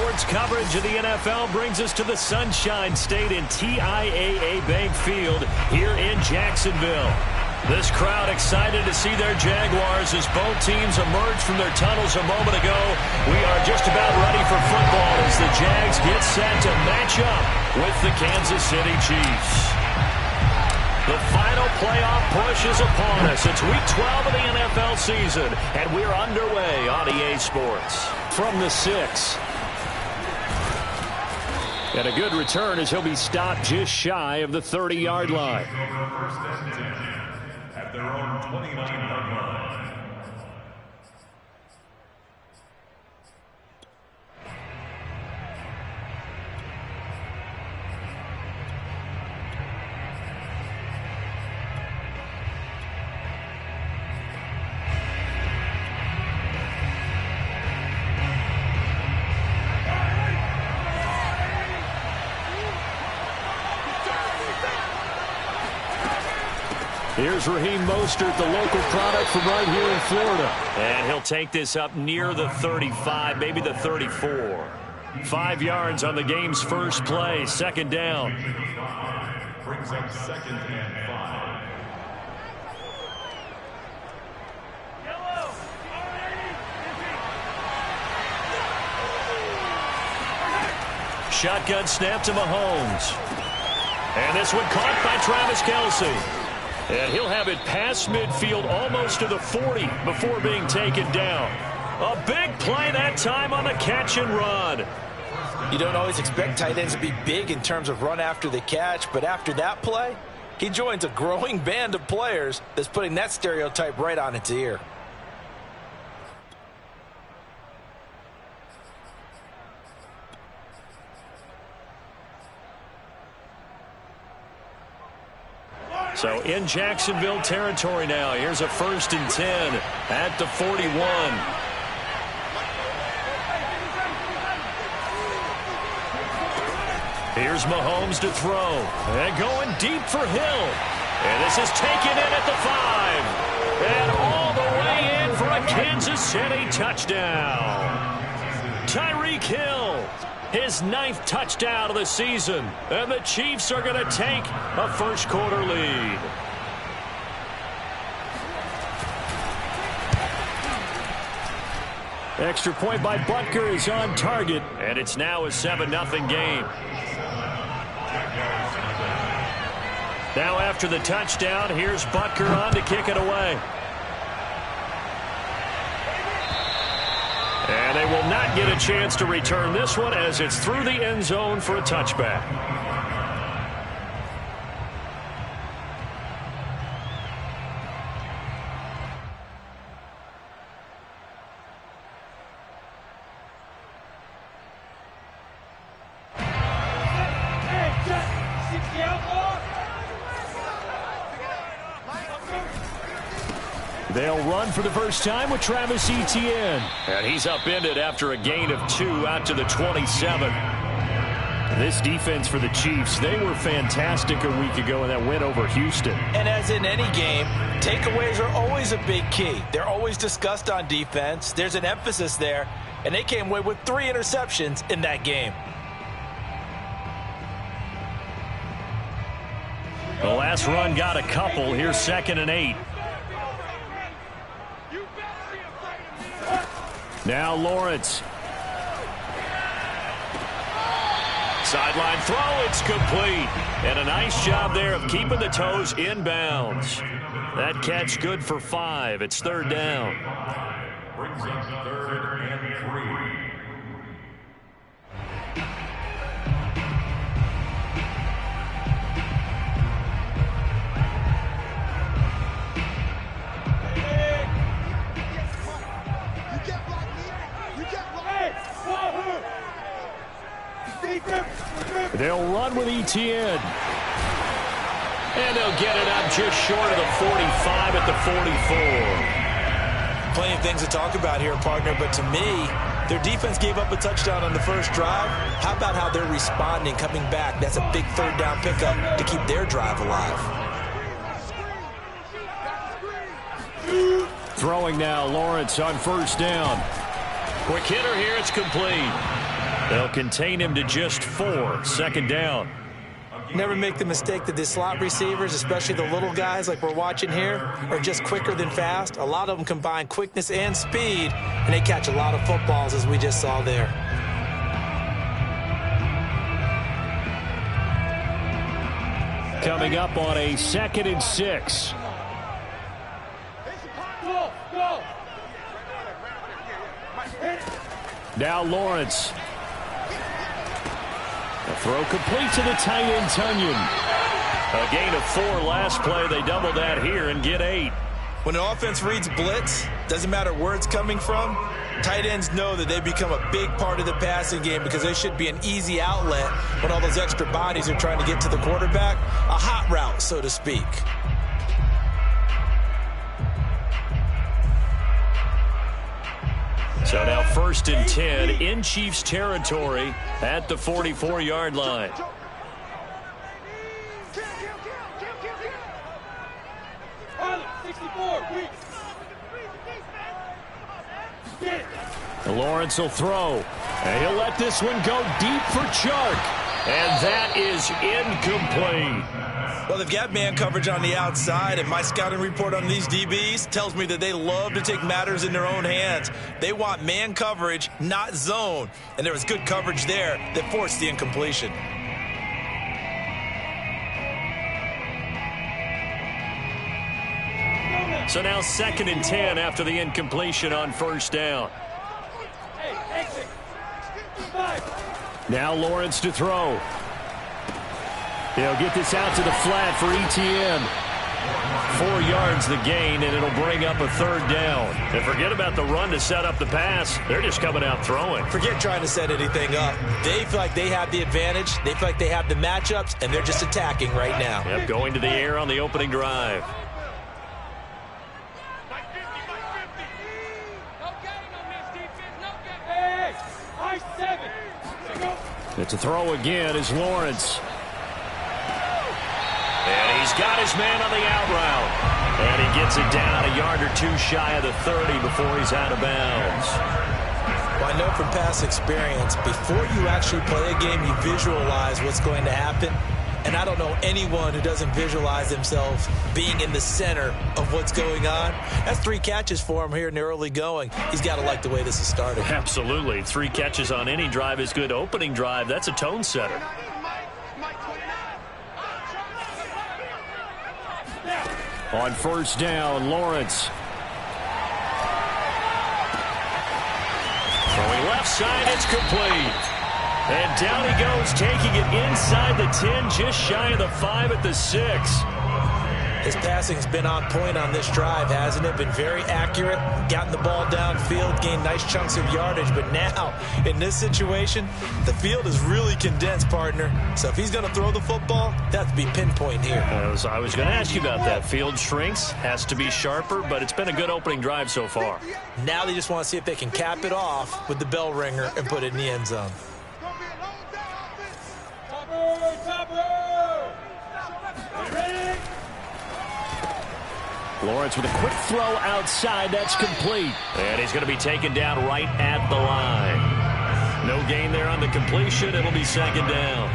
Sports coverage of the NFL brings us to the Sunshine State in TIAA Bank Field here in Jacksonville. This crowd excited to see their Jaguars as both teams emerge from their tunnels a moment ago. We are just about ready for football as the Jags get set to match up with the Kansas City Chiefs. The final playoff push is upon us. It's Week 12 of the NFL season, and we're underway on EA Sports. From the 6. And a good return as he'll be stopped just shy of the 30-yard line. At their own 29-yard line. Here's Raheem Mostert, the local product from right here in Florida. And he'll take this up near the 35, maybe the 34. 5 yards on the game's first play, second down. Brings up 2nd and 5. Shotgun snap to Mahomes. And this one caught by Travis Kelce. And he'll have it past midfield almost to the 40 before being taken down. A big play that time on the catch and run. You don't always expect tight ends to be big in terms of run after the catch, but after that play, he joins a growing band of players that's putting that stereotype right on its ear. So in Jacksonville territory now. Here's a 1st and 10 at the 41. Here's Mahomes to throw. And going deep for Hill. And this is taken in at the 5. And all the way in for a Kansas City touchdown. Tyreek Hill. His 9th touchdown of the season. And the Chiefs are going to take a first-quarter lead. Extra point by Butker is on target. And it's now a 7-0 game. Now after the touchdown, here's Butker on to kick it away. And they will not get a chance to return this one as it's through the end zone for a touchback. They'll run for the first time with Travis Etienne. And he's upended after a gain of 2 out to the 27. This defense for the Chiefs, they were fantastic a week ago in that win over Houston. And as in any game, takeaways are always a big key. They're always discussed on defense. There's an emphasis there. And they came away with 3 interceptions in that game. The last run got a couple. Here's 2nd and 8. Now Lawrence. Sideline throw, it's complete. And a nice job there of keeping the toes in bounds. That catch good for 5. It's 3rd down. Brings up 3rd and 3. They'll run with Etienne. And they'll get it up just short of the 45 at the 44. Plenty of things to talk about here, partner, but to me, their defense gave up a touchdown on the first drive. How about how they're responding, coming back? That's a big 3rd down pickup to keep their drive alive. Throwing now, Lawrence on 1st down. Quick hitter here, it's complete. They'll contain him to just 4. Second down. Never make the mistake that the slot receivers, especially the little guys like we're watching here, are just quicker than fast. A lot of them combine quickness and speed, and they catch a lot of footballs, as we just saw there. Coming up on a 2nd and 6. Now Lawrence. The throw complete to the tight end, Tonyan. A gain of 4 last play. They double that here and get 8. When an offense reads blitz, doesn't matter where it's coming from, tight ends know that they become a big part of the passing game because they should be an easy outlet when all those extra bodies are trying to get to the quarterback. A hot route, so to speak. So now 1st and 10 in Chiefs territory at the 44-yard line. Lawrence will throw, and he'll let this one go deep for Chark, and that is incomplete. Well, they've got man coverage on the outside, and my scouting report on these DBs tells me that they love to take matters in their own hands. They want man coverage, not zone, and there was good coverage there that forced the incompletion. So now 2nd and 10 after the incompletion on 1st down. Now Lawrence to throw. He'll get this out to the flat for Etienne. 4 yards the gain, and it'll bring up a 3rd down. And forget about the run to set up the pass. They're just coming out throwing. Forget trying to set anything up. They feel like they have the advantage. They feel like they have the matchups, and they're just attacking right now. Yep, going to the air on the opening drive. It's a throw again as Lawrence. And he's got his man on the out route. And he gets it down a yard or 2 shy of the 30 before he's out of bounds. Well, I know from past experience, before you actually play a game, you visualize what's going to happen. And I don't know anyone who doesn't visualize themselves being in the center of what's going on. That's 3 catches for him here in the early going. He's got to like the way this is starting. Absolutely. 3 catches on any drive is good. Opening drive, that's a tone setter. On 1st down, Lawrence. Throwing left side, it's complete. And down he goes, taking it inside the 10, just shy of the 5 at the 6. His passing's been on point on this drive, hasn't it? Been very accurate, gotten the ball downfield, gained nice chunks of yardage. But now, in this situation, the field is really condensed, partner. So if he's going to throw the football, that has to be pinpoint here. I was going to ask you about that. Field shrinks, has to be sharper, but it's been a good opening drive so far. Now they just want to see if they can cap it off with the bell ringer and put it in the end zone. Lawrence with a quick throw outside. That's complete. And he's going to be taken down right at the line. No gain there on the completion. It'll be 2nd down.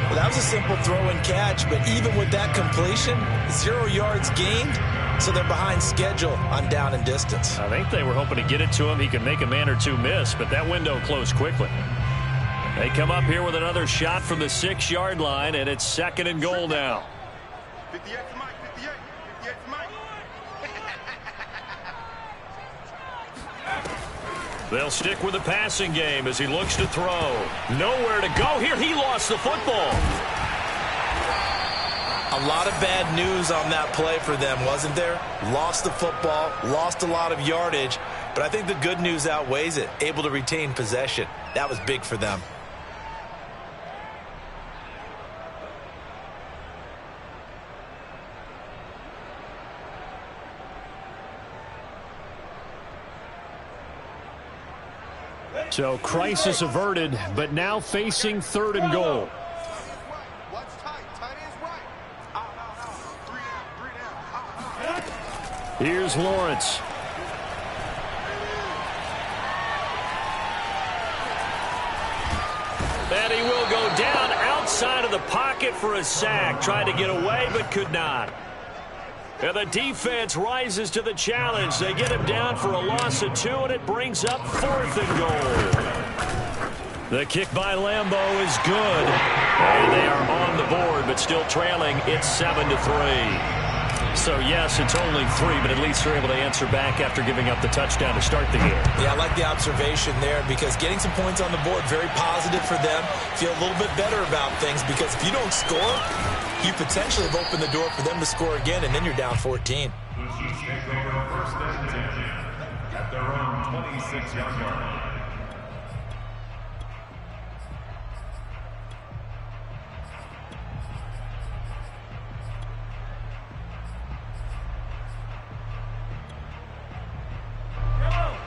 Well, that was a simple throw and catch, but even with that completion, 0 yards gained, so they're behind schedule on down and distance. I think they were hoping to get it to him. He could make a man or 2 miss, but that window closed quickly. They come up here with another shot from the 6-yard line, and it's 2nd and goal now. 58 for Mike, 58 for Mike. They'll stick with the passing game as he looks to throw. Nowhere to go here. He lost the football. A lot of bad news on that play for them, wasn't there? Lost the football, lost a lot of yardage, but I think the good news outweighs it. Able to retain possession. That was big for them. So crisis averted, but now facing 3rd and goal. Here's Lawrence. into the pocket for a sack. Tried to get away, but could not. And the defense rises to the challenge. They get him down for a loss of 2, and it brings up 4th and goal. The kick by Lambo is good. And they are on the board, but still trailing. It's 7-3. So, yes, it's only 3, but at least they're able to answer back after giving up the touchdown to start the game. Yeah, I like the observation there because getting some points on the board, very positive for them. Feel a little bit better about things because if you don't score, you potentially have opened the door for them to score again, and then you're down 14. The Chiefs take over 1st and 10 at their own 26-yard line.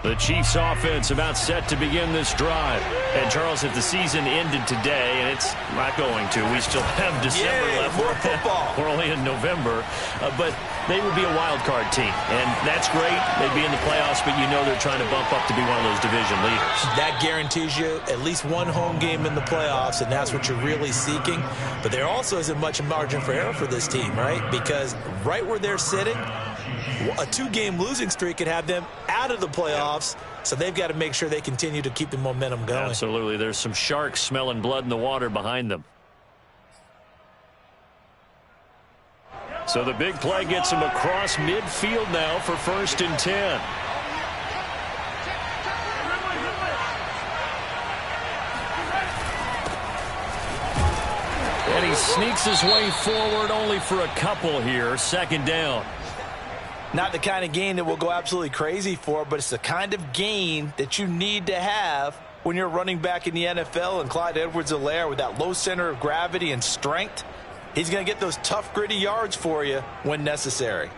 The Chiefs offense about set to begin this drive. And, Charles, if the season ended today, and it's not going to, we still have December left. More football. We're only in November. But they would be a wild card team. And that's great. They'd be in the playoffs, but you know they're trying to bump up to be one of those division leaders. That guarantees you at least one home game in the playoffs, and that's what you're really seeking. But there also isn't much margin for error for this team, right? Because right where they're sitting, a 2-game losing streak could have them out of the playoffs, so they've got to make sure they continue to keep the momentum going. Absolutely. There's some sharks smelling blood in the water behind them. So the big play gets them across midfield now for 1st and 10. And he sneaks his way forward only for a couple here. 2nd down. Not the kind of gain that we'll go absolutely crazy for, but it's the kind of gain that you need to have when you're running back in the NFL. And Clyde Edwards-Helaire, with that low center of gravity and strength, he's going to get those tough, gritty yards for you when necessary.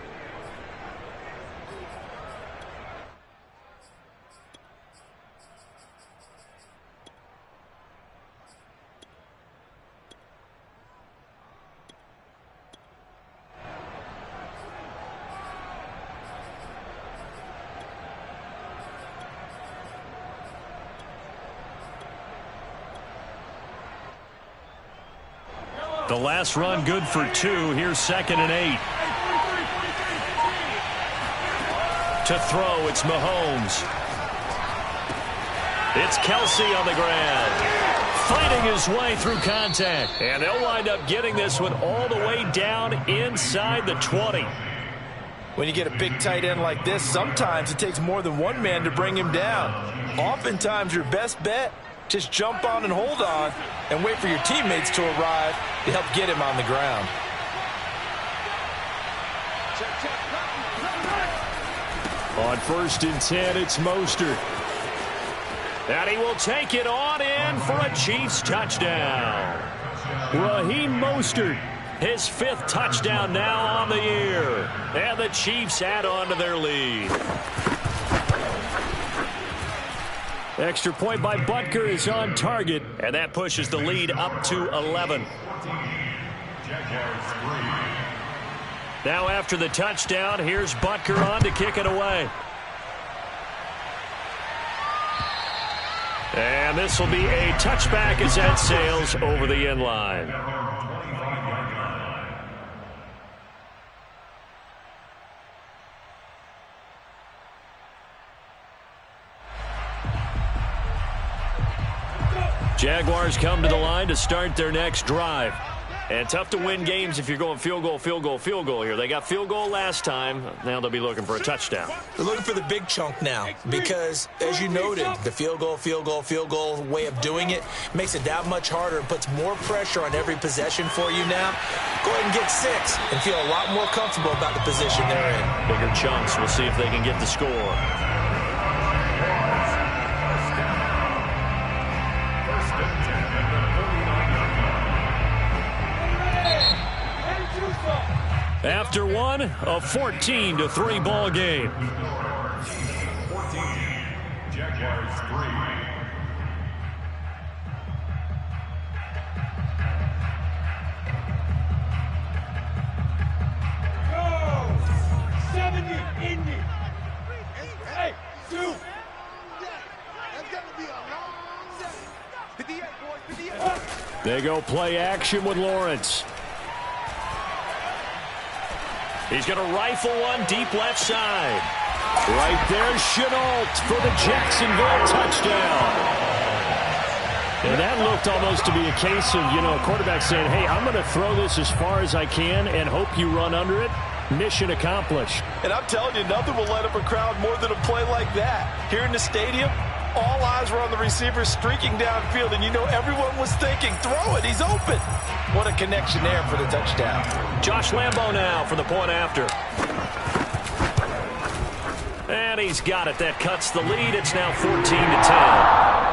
The last run good for 2. Here's 2nd and 8. To throw, it's Mahomes. It's Kelsey on the ground, fighting his way through contact. And they'll wind up getting this one all the way down inside the 20. When you get a big tight end like this, sometimes it takes more than one man to bring him down. Oftentimes, your best bet, just jump on and hold on and wait for your teammates to arrive to help get him on the ground. On 1st and 10, it's Mostert. And he will take it on in for a Chiefs touchdown. Raheem Mostert, his 5th touchdown now on the year. And the Chiefs add on to their lead. Extra point by Butker is on target, and that pushes the lead up to 11. Now after the touchdown, here's Butker on to kick it away. And this will be a touchback as that sails over the end line. Jaguars come to the line to start their next drive. And tough to win games if you're going field goal, field goal, field goal here. They got field goal last time. Now they'll be looking for a touchdown. They're looking for the big chunk now because, as you noted, the field goal, field goal, field goal way of doing it makes it that much harder and puts more pressure on every possession for you now. Go ahead and get 6 and feel a lot more comfortable about the position they're in. Bigger chunks. We'll see if they can get the score. After one, a 14-3 ball game. 14, Jaguars 3. Go! 70, Indy. Hey, 2. That's gonna be a long day. 58, boys, 58. They go play action with Lawrence. He's going to rifle one deep left side. Right there, Chenault for the Jacksonville touchdown. And that looked almost to be a case of, a quarterback saying, hey, I'm going to throw this as far as I can and hope you run under it. Mission accomplished. And I'm telling you, nothing will light up a crowd more than a play like that. Here in the stadium, all eyes were on the receiver streaking downfield, and everyone was thinking, throw it, he's open. What a connection there for the touchdown. Josh Lambo now for the point after. And he's got it. That cuts the lead. It's now 14-10.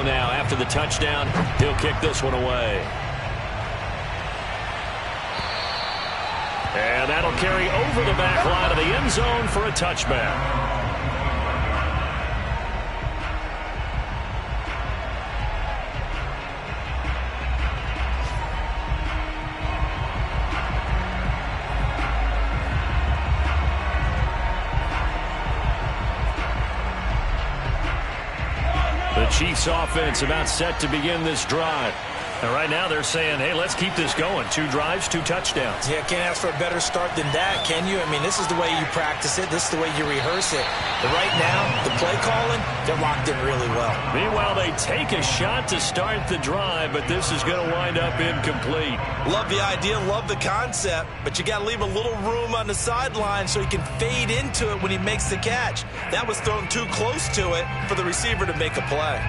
Now after the touchdown, he'll kick this one away. And that'll carry over the back line of the end zone for a touchback. Chiefs offense about set to begin this drive. And right now they're saying, hey, let's keep this going. 2 drives, 2 touchdowns. Yeah, can't ask for a better start than that, can you? I mean, this is the way you practice it. This is the way you rehearse it. But right now, the play calling, they're locked in really well. Meanwhile, they take a shot to start the drive, but this is going to wind up incomplete. Love the idea, love the concept, but you got to leave a little room on the sideline so he can fade into it when he makes the catch. That was thrown too close to it for the receiver to make a play.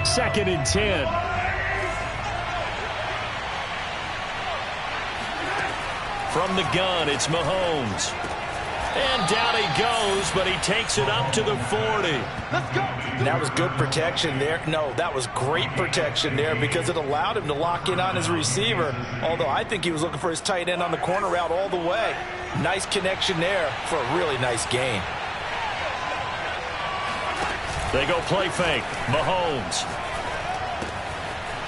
Second and 10. From the gun, it's Mahomes. And down he goes, but he takes it up to the 40. Let's go. That was good protection there. No, that was great protection there because it allowed him to lock in on his receiver, although I think he was looking for his tight end on the corner route all the way. Nice connection there for a really nice gain. They go play fake. Mahomes.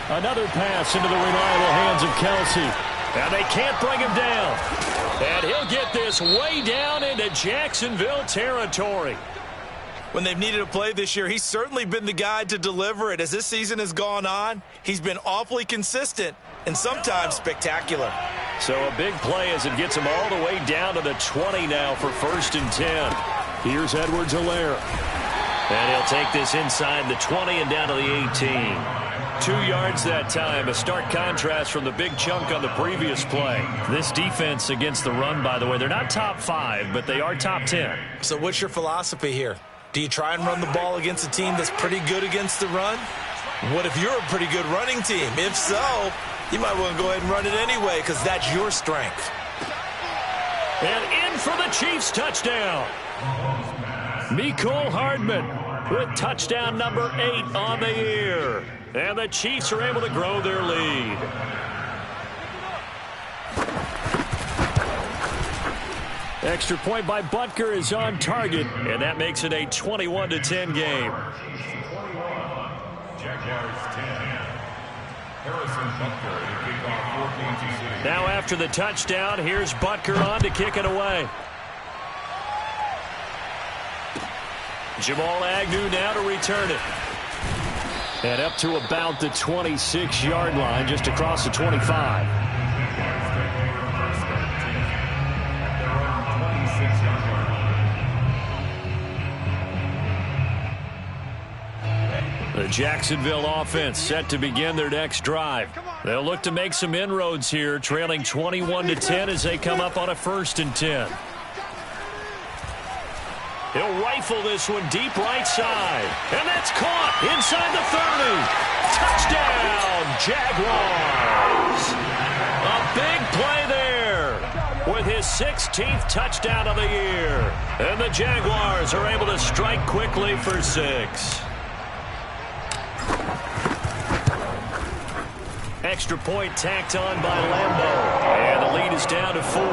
Another pass into the reliable hands of Kelsey. And they can't bring him down. And he'll get this way down into Jacksonville territory. When they've needed a play this year, he's certainly been the guy to deliver it. As this season has gone on, he's been awfully consistent and sometimes spectacular. So a big play as it gets him all the way down to the 20 now for 1st and 10. Here's Edwards-Helaire. And he'll take this inside the 20 and down to the 18. 2 yards that time, a stark contrast from the big chunk on the previous play. This defense against the run, by the way, they're not top 5, but they are top 10. So what's your philosophy here? Do you try and run the ball against a team that's pretty good against the run? What if you're a pretty good running team? If so, you might want to go ahead and run it anyway because that's your strength. And in for the Chiefs touchdown. Mecole Hardman with touchdown number 8 on the year. And the Chiefs are able to grow their lead. Extra point by Butker is on target, and that makes it a 21-10 game. Jaguars 10. Harrison Butker to kick off 14-6. Now after the touchdown, here's Butker on to kick it away. Jamal Agnew now to return it. And up to about the 26-yard line, just across the 25. The Jacksonville offense set to begin their next drive. They'll look to make some inroads here, trailing 21-10 as they come up on a 1st and 10. He'll rifle this one deep right side. And that's caught inside the 30. Touchdown, Jaguars. A big play there with his 16th touchdown of the year. And the Jaguars are able to strike quickly for 6. Extra point tacked on by Lambo. And the lead is down to 4.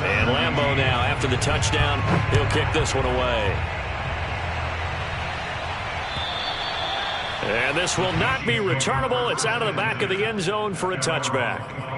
And Lambo now, after after the touchdown. He'll kick this one away. And this will not be returnable. It's out of the back of the end zone for a touchback.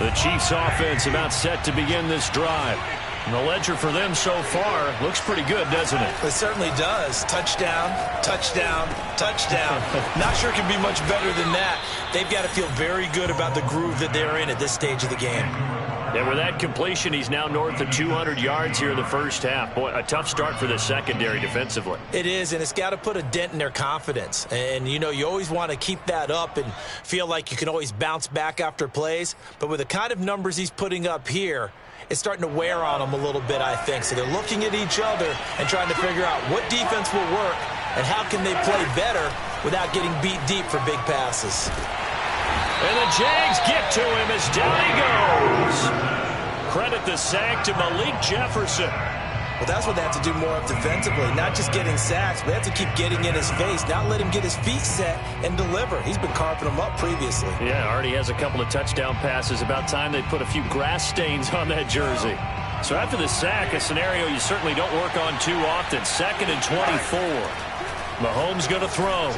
The Chiefs offense about set to begin this drive. And the ledger for them so far looks pretty good, doesn't it? It certainly does. Touchdown, touchdown, touchdown. Not sure it can be much better than that. They've got to feel very good about the groove that they're in at this stage of the game. And with that completion, he's now north of 200 yards here in the first half. Boy, a tough start for the secondary defensively. It is, and it's got to put a dent in their confidence. And, you know, you always want to keep that up and feel like you can always bounce back after plays. But with the kind of numbers he's putting up here, it's starting to wear on them a little bit, I think. So they're looking at each other and trying to figure out what defense will work and how can they play better without getting beat deep for big passes. And the Jags get to him as down he goes. Credit the sack to Malik Jefferson. Well, that's what they have to do more of defensively, not just getting sacks, but they have to keep getting in his face, not let him get his feet set and deliver. He's been carving them up previously. Yeah, already has a couple of touchdown passes. About time they put a few grass stains on that jersey. So after the sack, a scenario you certainly don't work on too often. 2nd and 24. Mahomes going to throw.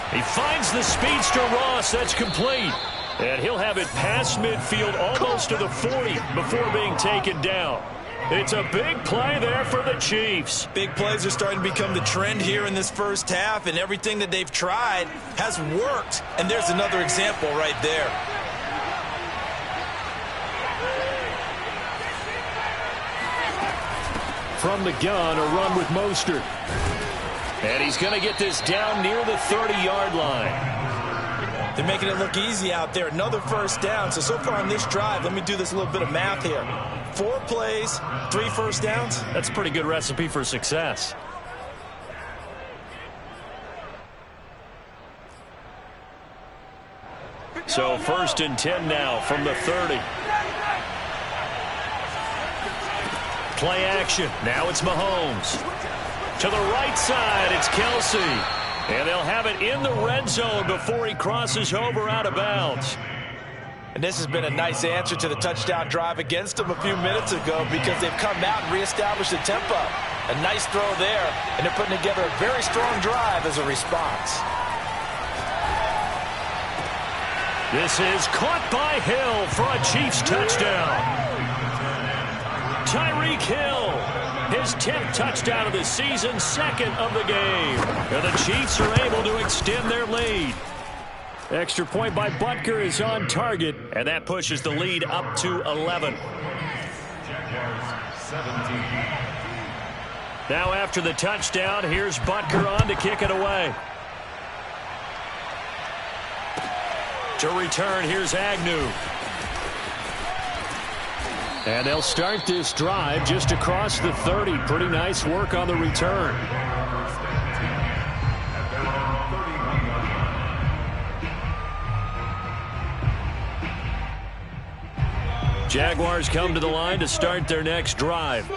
He finds the speedster Ross. That's complete. And he'll have it past midfield almost to the 40 before being taken down. It's a big play there for the Chiefs. Big plays are starting to become the trend here in this first half, and everything that they've tried has worked. And there's another example right there. From the gun, a run with Mostert. And he's going to get this down near the 30-yard line. They're making it look easy out there. Another first down. So far on this drive, let me do this little bit of math here. 4 plays, 3 first downs. That's a pretty good recipe for success. So 1st and 10 now from the 30. Play action. Now it's Mahomes. To the right side, it's Kelsey. And they'll have it in the red zone before he crosses over out of bounds. And this has been a nice answer to the touchdown drive against them a few minutes ago because they've come out and reestablished the tempo. A nice throw there, and they're putting together a very strong drive as a response. This is caught by Hill for a Chiefs touchdown. Tyreek Hill, his 10th touchdown of the season, 2nd of the game. And the Chiefs are able to extend their lead. Extra point by Butker is on target, and that pushes the lead up to 11. Jaguars 17. Now after the touchdown, here's Butker on to kick it away. To return, here's Agnew. And they'll start this drive just across the 30. Pretty nice work on the return. Jaguars come to the line to start their next drive.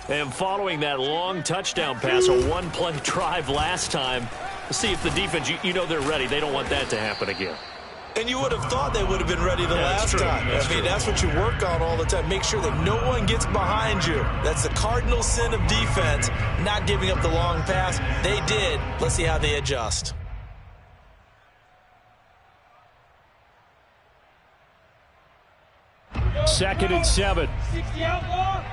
And following that long touchdown pass, a one-play drive last time, let's see if the defense, you know they're ready. They don't want that to happen again. And you would have thought they would have been ready the last time. That's what you work on all the time. Make sure that no one gets behind you. That's the cardinal sin of defense, not giving up the long pass. They did. Let's see how they adjust. Second and 7. 60 outlaw.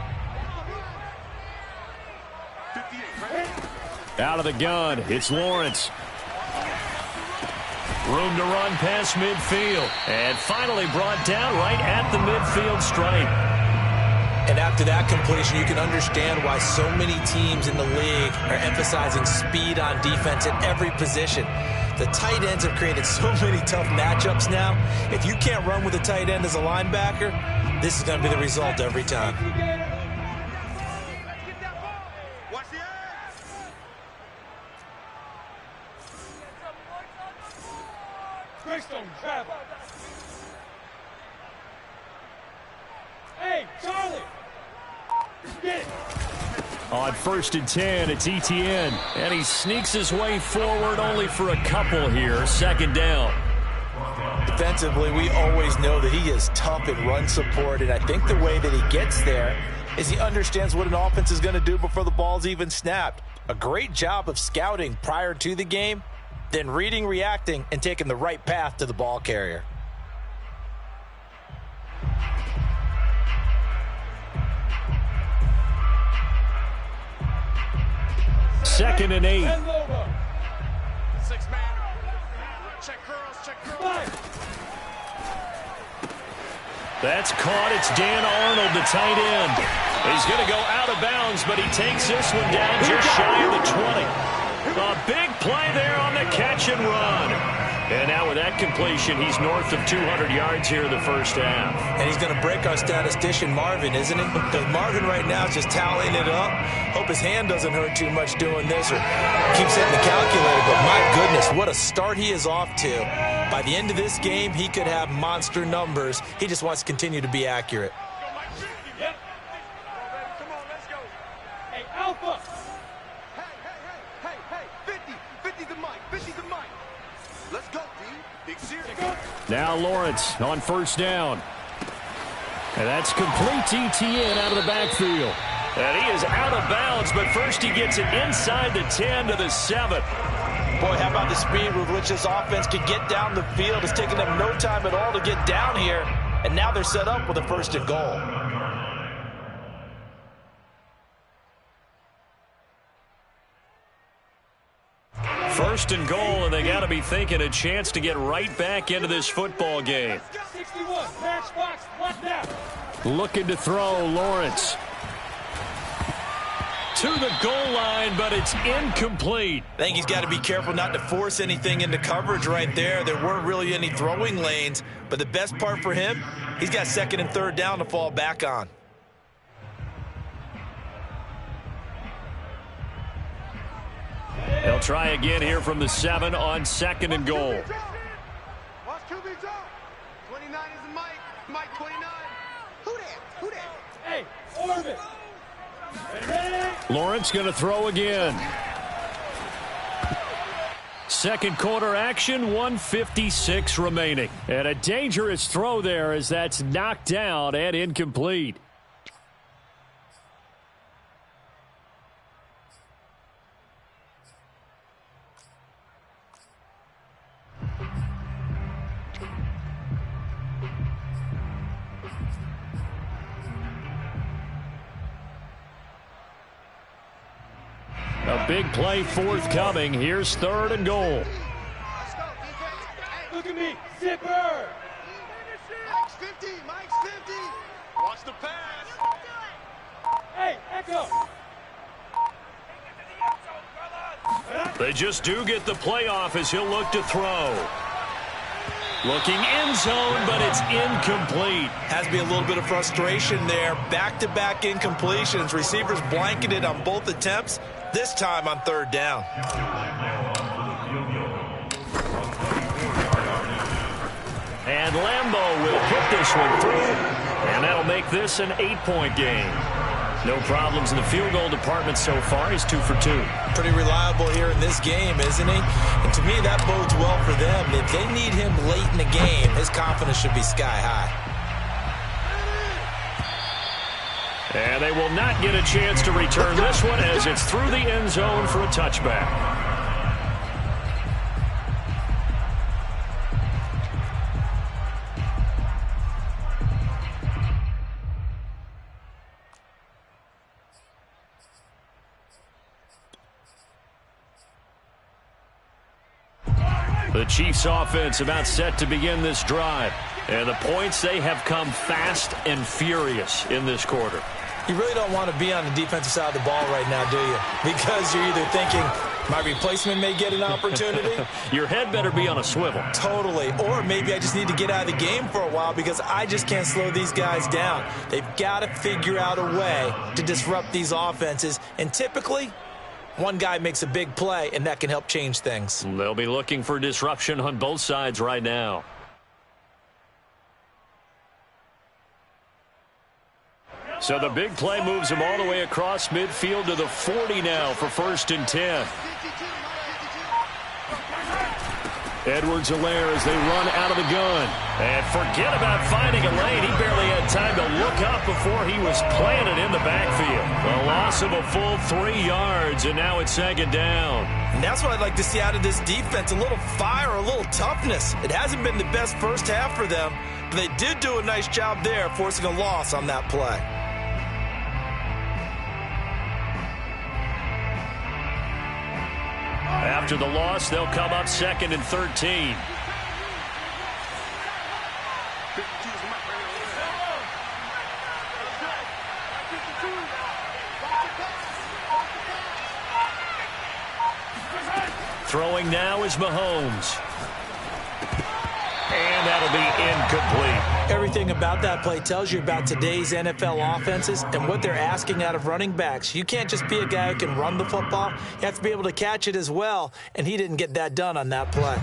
Out of the gun, it's Lawrence. Room to run past midfield. And finally brought down right at the midfield stripe. And after that completion, you can understand why so many teams in the league are emphasizing speed on defense at every position. The tight ends have created so many tough matchups now. If you can't run with a tight end as a linebacker, this is going to be the result every time. Hey, Charlie! Get it! On 1st and 10, it's Etienne. And he sneaks his way forward only for a couple here. 2nd down. Defensively, we always know that he is tough in run support, and I think the way that he gets there is he understands what an offense is going to do before the ball's even snapped. A great job of scouting prior to the game, then reading, reacting, and taking the right path to the ball carrier. Second and 8. 6-man. Check curls, check curls. That's caught. It's Dan Arnold, the tight end. He's going to go out of bounds, but he takes this one down just shy of the 20. A big play there on the catch and run. And now with that completion, he's north of 200 yards here in the first half. And he's going to break our statistician, Marvin, isn't he? Because Marvin right now is just tallying it up. Hope his hand doesn't hurt too much doing this or keeps hitting the calculator. But my goodness, what a start he is off to. By the end of this game, he could have monster numbers. He just wants to continue to be accurate. Yep. Come on, let's go. Hey, Alpha. Hey, 50's the mic, 50's the mic. Let's go, D. Big serious. Now Lawrence on 1st down. And that's complete to Etienne out of the backfield. And he is out of bounds, but first he gets it inside the 10 to the 7. Boy, how about the speed with which this offense could get down the field? It's taken them no time at all to get down here, and now they're set up with a 1st and goal. First and goal, and they got to be thinking a chance to get right back into this football game. 61, matchbox, what now? Looking to throw, Lawrence. To the goal line, but it's incomplete. I think he's got to be careful not to force anything into coverage right there. There weren't really any throwing lanes, but the best part for him, he's got 2nd and 3rd down to fall back on. They'll try again here from the 7 on 2nd and goal. Watch QB drop. 29 is the mic. Mike 29. Who that? Hey, Orbit. Lawrence going to throw again. 2nd quarter action, 1:56 remaining. And a dangerous throw there as that's knocked down and incomplete. A big play forthcoming. Here's 3rd and goal. Look at me, zipper. Mike's 50, Mike's 50. Watch the pass. Hey, Echo. They just do get the playoff as he'll look to throw. Looking end zone, but it's incomplete. Has to be a little bit of frustration there. Back-to-back incompletions. Receivers blanketed on both attempts, this time on 3rd down. And Lambeau will put this one through, and that'll make this an 8-point game. No problems in the field goal department so far. He's 2 for 2. Pretty reliable here in this game, isn't he? And to me, that bodes well for them. If they need him late in the game, his confidence should be sky high. And they will not get a chance to return this one as it's through the end zone for a touchback. The Chiefs offense about set to begin this drive. And the points, they have come fast and furious in this quarter. You really don't want to be on the defensive side of the ball right now, do you? Because you're either thinking, my replacement may get an opportunity. Your head better be on a swivel. Totally. Or maybe I just need to get out of the game for a while because I just can't slow these guys down. They've got to figure out a way to disrupt these offenses. And typically, one guy makes a big play, and that can help change things. They'll be looking for disruption on both sides right now. So the big play moves him all the way across midfield to the 40 now for 1st and 10. Edwards-Helaire as they run out of the gun. And forget about finding a lane. He barely had time to look up before he was planted in the backfield. A loss of a full 3 yards, and now it's 2nd down. And that's what I'd like to see out of this defense, a little fire, a little toughness. It hasn't been the best first half for them, but they did do a nice job there forcing a loss on that play. After the loss, they'll come up 2nd and 13. Throwing now is Mahomes. And that'll be incomplete. Everything about that play tells you about today's NFL offenses and what they're asking out of running backs. You can't just be a guy who can run the football. You have to be able to catch it as well, and he didn't get that done on that play.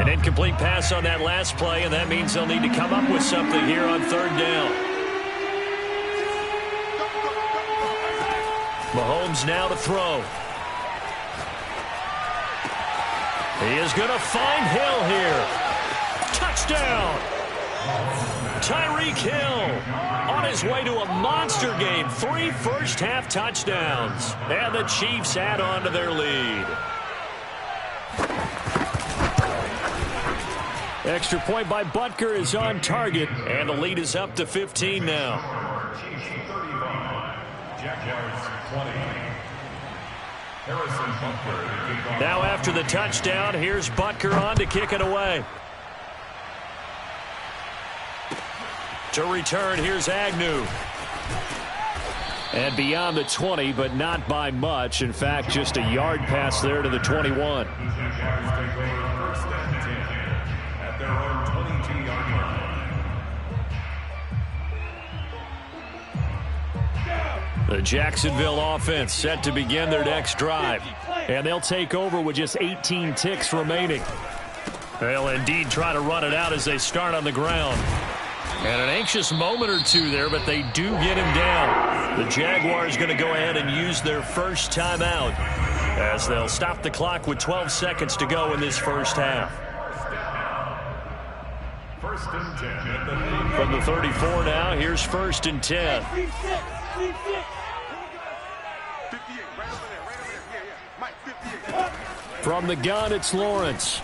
An incomplete pass on that last play, and that means they'll need to come up with something here on 3rd down. Mahomes now to throw. He is going to find Hill here. Touchdown! Tyreek Hill on his way to a monster game. 3 first-half touchdowns. And the Chiefs add on to their lead. Extra point by Butker is on target, and the lead is up to 15 now. Chiefs 35, Jaguars 20. Harrison Butker. Now after the touchdown, here's Butker on to kick it away. To return, here's Agnew. And beyond the 20, but not by much. In fact, just a yard pass there to the 21. The Jacksonville offense set to begin their next drive. And they'll take over with just 18 ticks remaining. They'll indeed try to run it out as they start on the ground. And an anxious moment or two there, but they do get him down. The Jaguars going to go ahead and use their first timeout as they'll stop the clock with 12 seconds to go in this first half. 1st and 10 at the From the 34 now, here's 1st and 10. From the gun, it's Lawrence.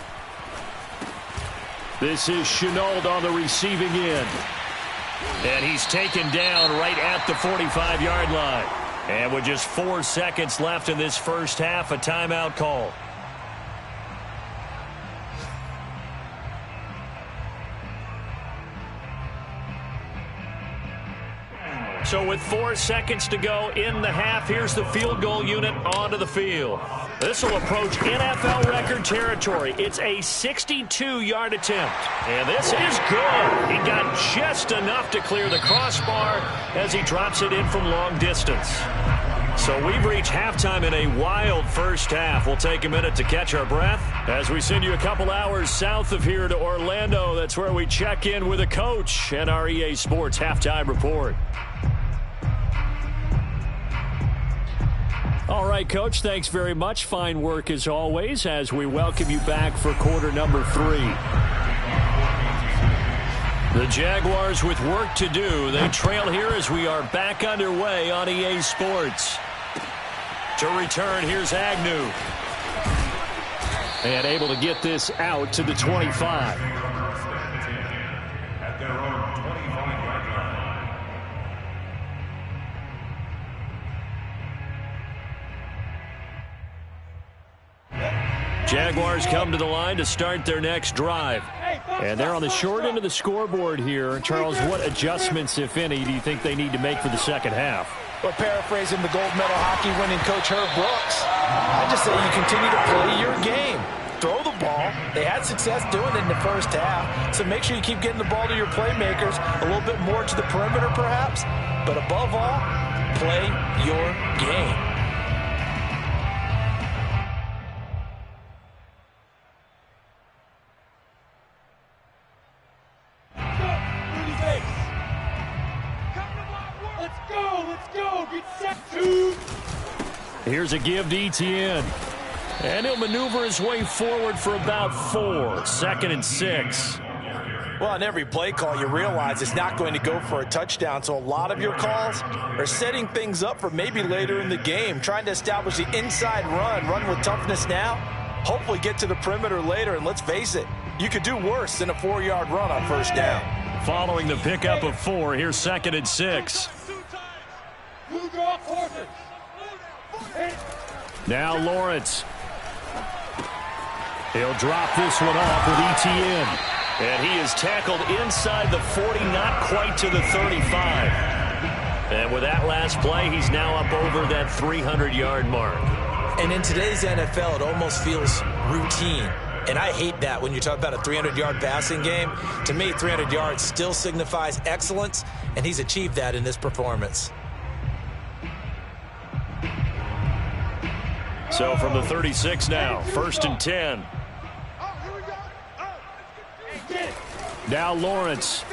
This is Shenault on the receiving end. And he's taken down right at the 45-yard line. And with just 4 seconds left in this first half, a timeout call. So with 4 seconds to go in the half, here's the field goal unit onto the field. This will approach NFL record territory. It's a 62-yard attempt. And this is good. He got just enough to clear the crossbar as he drops it in from long distance. So we've reached halftime in a wild first half. We'll take a minute to catch our breath as we send you a couple hours south of here to Orlando. That's where we check in with a coach and our EA Sports halftime report. All right, Coach, thanks very much. Fine work as always as we welcome you back for quarter number 3. The Jaguars with work to do. They trail here as we are back underway on EA Sports. To return, here's Agnew. And able to get this out to the 25. At their own 25-yard line. Jaguars come to the line to start their next drive. And they're on the short end of the scoreboard here. Charles, what adjustments, if any, do you think they need to make for the second half? Well, paraphrasing the gold medal hockey winning coach Herb Brooks, I just say you continue to play your game. Throw the ball. They had success doing it in the first half, so make sure you keep getting the ball to your playmakers, a little bit more to the perimeter perhaps, but above all, play your game. Here's a give to Etienne. And he'll maneuver his way forward for about 4. 2nd and 6. Well, on every play call, you realize it's not going to go for a touchdown, so a lot of your calls are setting things up for maybe later in the game, trying to establish the inside run with toughness now, hopefully get to the perimeter later, and let's face it, you could do worse than a 4-yard run on first down. Following the pickup of 4, here's 2nd and 6. Now Lawrence. He'll drop this one off with Etienne. And he is tackled inside the 40, not quite to the 35. And with that last play, he's now up over that 300-yard mark. And in today's NFL, it almost feels routine. And I hate that when you talk about a 300-yard passing game. To me, 300 yards still signifies excellence, and he's achieved that in this performance. So from the 36 now, 1st and 10. Now Lawrence.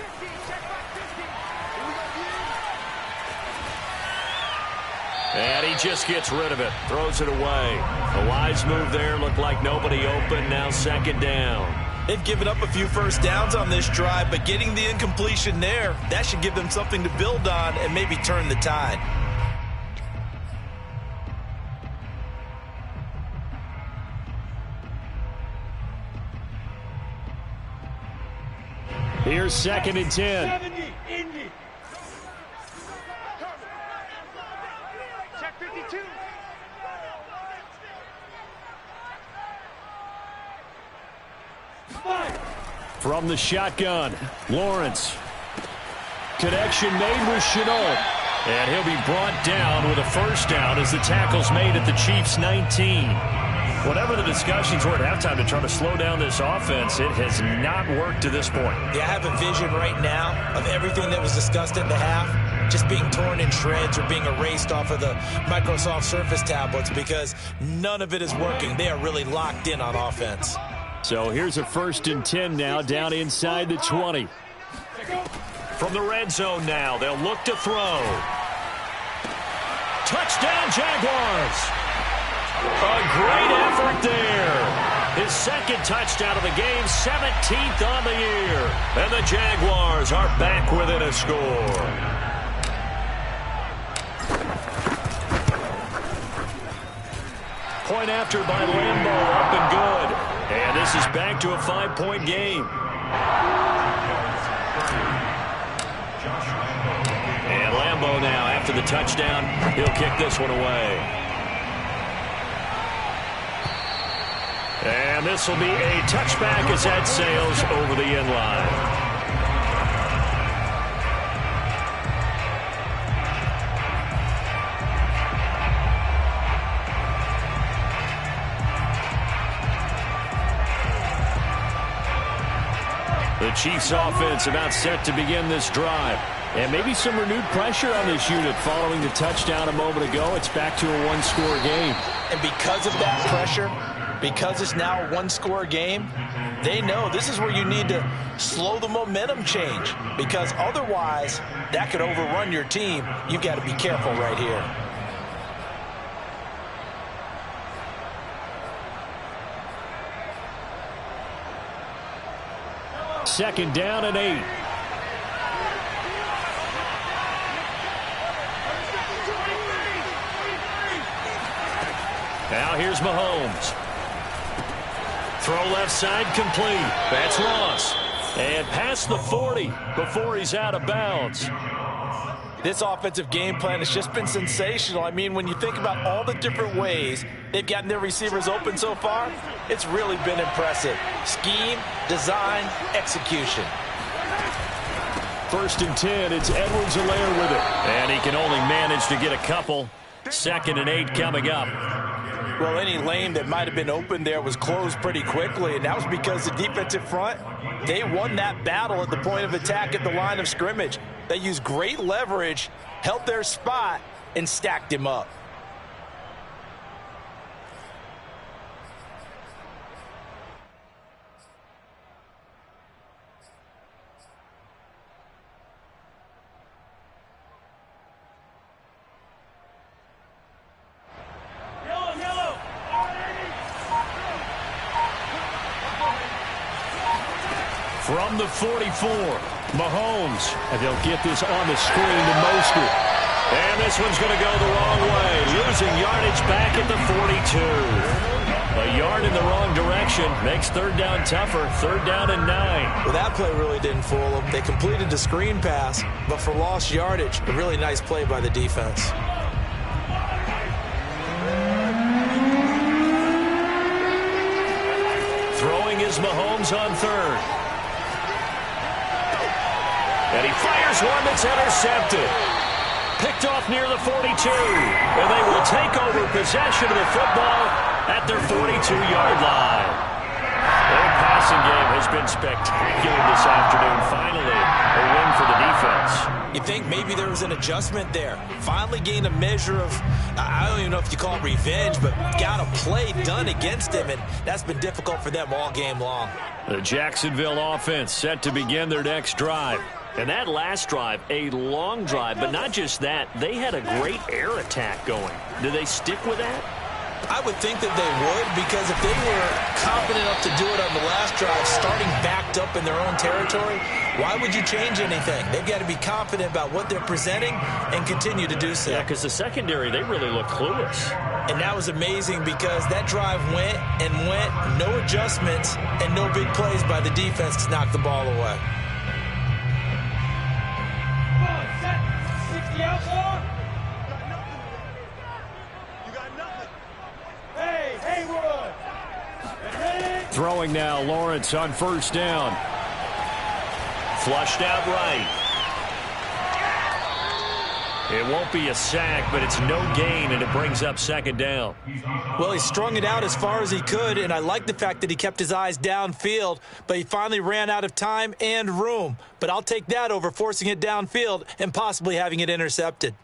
And he just gets rid of it. Throws it away. A wise move there. Looked like nobody open. Now 2nd down. They've given up a few first downs on this drive, but getting the incompletion there, that should give them something to build on and maybe turn the tide. Here's 2nd and 10. Check 52. From the shotgun, Lawrence. Connection made with Shenault. And he'll be brought down with a first down as the tackle's made at the Chiefs' 19. Whatever the discussions were at halftime to try to slow down this offense, it has not worked to this point. Yeah, I have a vision right now of everything that was discussed at the half just being torn in shreds or being erased off of the Microsoft Surface tablets because none of it is working. They are really locked in on offense. So here's a 1st and 10 now down inside the 20. From the red zone now, they'll look to throw. Touchdown, Jaguars! A great effort there. His 2nd touchdown of the game, 17th on the year. And the Jaguars are back within a score. Point after by Lambo, up and good. And this is back to a 5-point game. And Lambo now, after the touchdown, he'll kick this one away. And this will be a touchback as that sails over the end line. The Chiefs offense about set to begin this drive. And maybe some renewed pressure on this unit following the touchdown a moment ago. It's back to a 1-score game. And because of that pressure, because it's now a 1-score game, they know this is where you need to slow the momentum change because otherwise that could overrun your team. You've got to be careful right here. Second down and 8. Now here's Mahomes. Throw left side complete. That's Ross. And past the 40 before he's out of bounds. This offensive game plan has just been sensational. I mean, when you think about all the different ways they've gotten their receivers open so far, it's really been impressive. Scheme, design, execution. 1st and 10, it's Edwards-Helaire with it. And he can only manage to get a couple. 2nd and 8 coming up. Well, any lane that might have been open there was closed pretty quickly, and that was because the defensive front, they won that battle at the point of attack at the line of scrimmage. They used great leverage, held their spot, and stacked him up. From the 44, Mahomes. And they'll get this on the screen to Mostert. And this one's going to go the wrong way. Losing yardage back at the 42. A yard in the wrong direction makes 3rd down tougher. 3rd down and 9. Well, that play really didn't fool them. They completed the screen pass, but for lost yardage, a really nice play by the defense. Throwing is Mahomes on 3rd. And he fires one that's intercepted. Picked off near the 42. And they will take over possession of the football at their 42-yard line. Their passing game has been spectacular this afternoon. Finally, a win for the defense. You think maybe there was an adjustment there. Finally gained a measure of, I don't even know if you call it revenge, but got a play done against him, and that's been difficult for them all game long. The Jacksonville offense set to begin their next drive. And that last drive, a long drive, but not just that, they had a great air attack going. Do they stick with that? I would think that they would, because if they were confident enough to do it on the last drive, starting backed up in their own territory, why would you change anything? They've got to be confident about what they're presenting and continue to do so. Yeah, because the secondary, they really look clueless. And that was amazing because that drive went and went, no adjustments, and no big plays by the defense to knock the ball away. Throwing now, Lawrence on 1st down. Flushed out right. It won't be a sack, but it's no gain, and it brings up 2nd down. Well, he strung it out as far as he could, and I like the fact that he kept his eyes downfield, but he finally ran out of time and room. But I'll take that over forcing it downfield and possibly having it intercepted.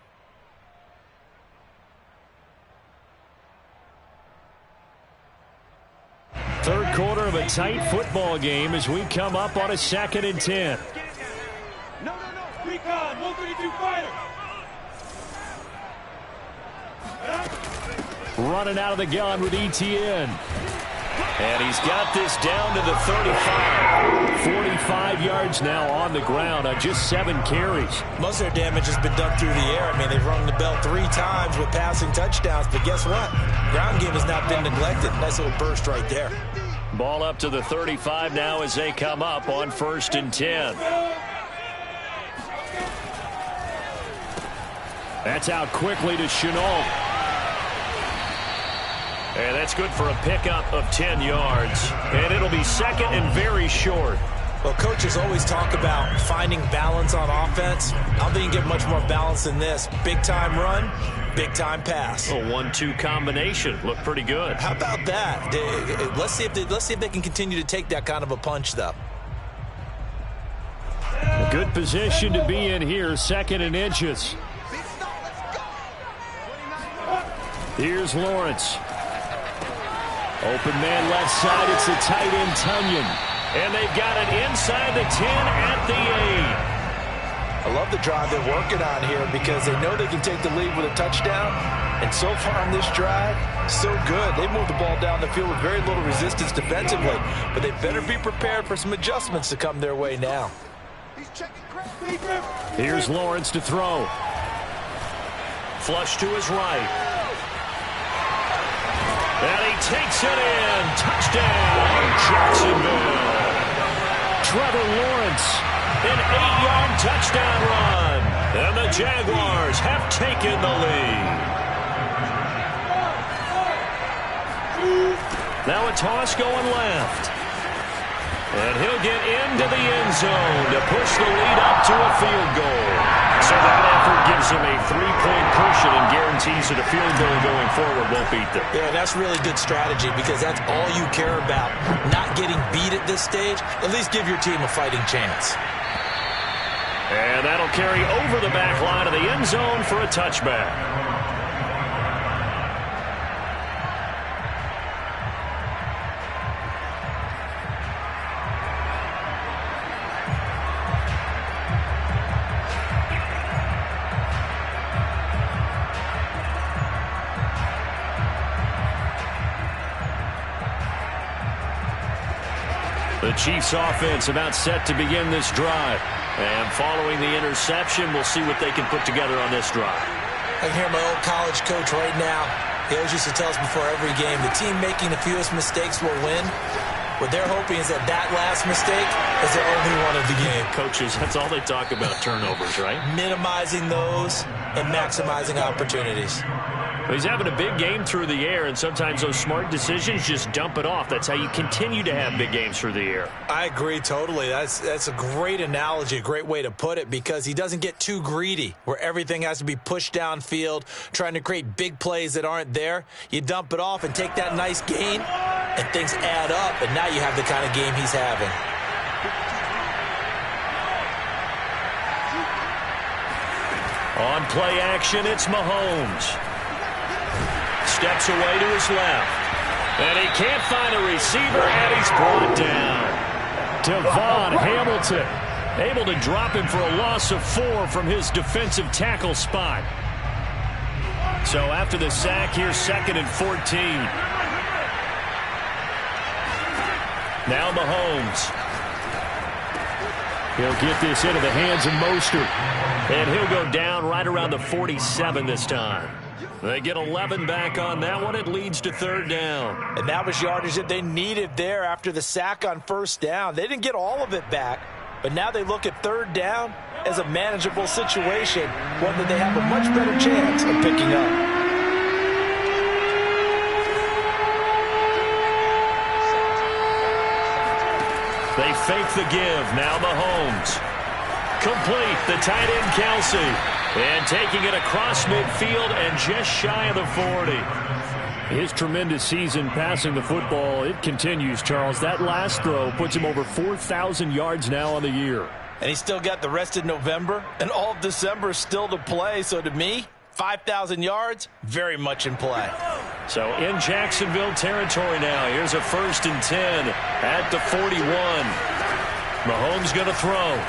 Third quarter of a tight football game as we come up on a 2nd and 10. No. Recon, 132 fighter. Running out of the gun with ETN. And he's got this down to the 35. 45 yards now on the ground on just 7 carries. Most of their damage has been done through the air. I mean, they've rung the bell 3 times with passing touchdowns, but guess what? Ground game has not been neglected. Nice little burst right there. Ball up to the 35 now as they come up on 1st and 10. That's out quickly to Shenault. And that's good for a pickup of 10 yards. And it'll be 2nd and very short. Well, coaches always talk about finding balance on offense. I don't think you can get much more balance than this. Big-time run, big-time pass. A 1-2 combination. Looked pretty good. How about that? Let's see if they can continue to take that kind of a punch, though. A good position to be in here, 2nd and inches. Here's Lawrence. Open man left side. It's the tight end, Tunyon. And they've got it inside the 10 at the 8. I love the drive they're working on here because they know they can take the lead with a touchdown. And so far on this drive, so good. They moved the ball down the field with very little resistance defensively. But they better be prepared for some adjustments to come their way now. Here's Lawrence to throw. Flush to his right. And he takes it in. Touchdown, Jacksonville. Trevor Lawrence, an 8-yard touchdown run. And the Jaguars have taken the lead. Now a toss going left. And he'll get into the end zone to push the lead up to a field goal. So that effort gives him a 3-point cushion and guarantees that a field goal going forward won't beat them. Yeah, that's really good strategy because that's all you care about. Not getting beat at this stage. At least give your team a fighting chance. And that'll carry over the back line of the end zone for a touchback. The Chiefs offense about set to begin this drive. And following the interception, we'll see what they can put together on this drive. I can hear my old college coach right now. He always used to tell us before every game, the team making the fewest mistakes will win. What they're hoping is that last mistake is their only one of the game. Coaches, that's all they talk about, turnovers, right? Minimizing those and maximizing opportunities. He's having a big game through the air, and sometimes those smart decisions just dump it off. That's how you continue to have big games through the air. I agree totally. That's a great analogy, a great way to put it, because he doesn't get too greedy where everything has to be pushed downfield, trying to create big plays that aren't there. You dump it off and take that nice gain, and things add up, and now you have the kind of game he's having. On play action, it's Mahomes. Steps away to his left. And he can't find a receiver, and he's brought down. Devon Hamilton able to drop him for a loss of 4 from his defensive tackle spot. So after the sack, here's 2nd and 14. Now Mahomes. He'll get this into the hands of Mostert. And he'll go down right around the 47 this time. They get 11 back on that one. It leads to 3rd down. And that was yardage that they needed there after the sack on 1st down. They didn't get all of it back, but now they look at 3rd down as a manageable situation, one that they have a much better chance of picking up. They fake the give. Now Mahomes. Complete. The tight end, Kelsey. And taking it across midfield and just shy of the 40. His tremendous season passing the football, it continues, Charles. That last throw puts him over 4,000 yards now on the year. And he's still got the rest of November and all of December still to play. So to me, 5,000 yards, very much in play. So in Jacksonville territory now. Here's a 1st and 10 at the 41. Mahomes going to throw.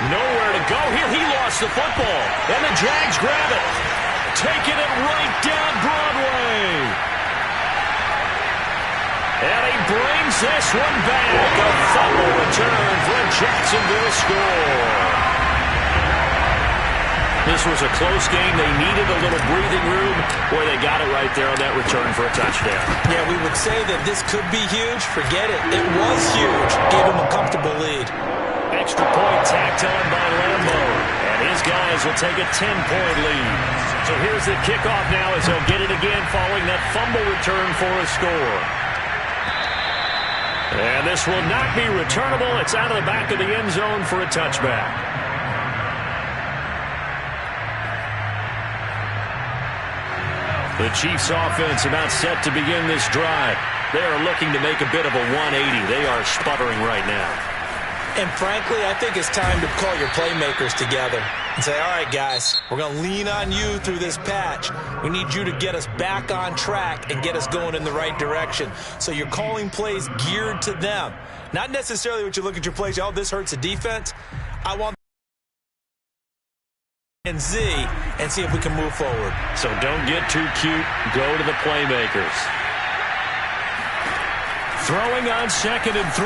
Nowhere to go here. He lost the football. And the Jags grab it. Taking it right down Broadway. And he brings this one back. A fumble return for a Jacksonville score. This was a close game. They needed a little breathing room. Boy, they got it right there on that return for a touchdown. Yeah, we would say that this could be huge. Forget it. It was huge. Gave him a comfortable lead. Extra point tacked on by Lambo. And his guys will take a 10-point lead. So here's the kickoff now as they'll get it again following that fumble return for a score. And this will not be returnable. It's out of the back of the end zone for a touchback. The Chiefs offense about set to begin this drive. They are looking to make a bit of a 180. They are sputtering right now. And frankly, I think it's time to call your playmakers together and say, all right, guys, we're going to lean on you through this patch. We need you to get us back on track and get us going in the right direction. So you're calling plays geared to them. Not necessarily what you look at your plays, oh, this hurts the defense. I want and Z and see if we can move forward. So don't get too cute. Go to the playmakers. Throwing on 2nd and 3.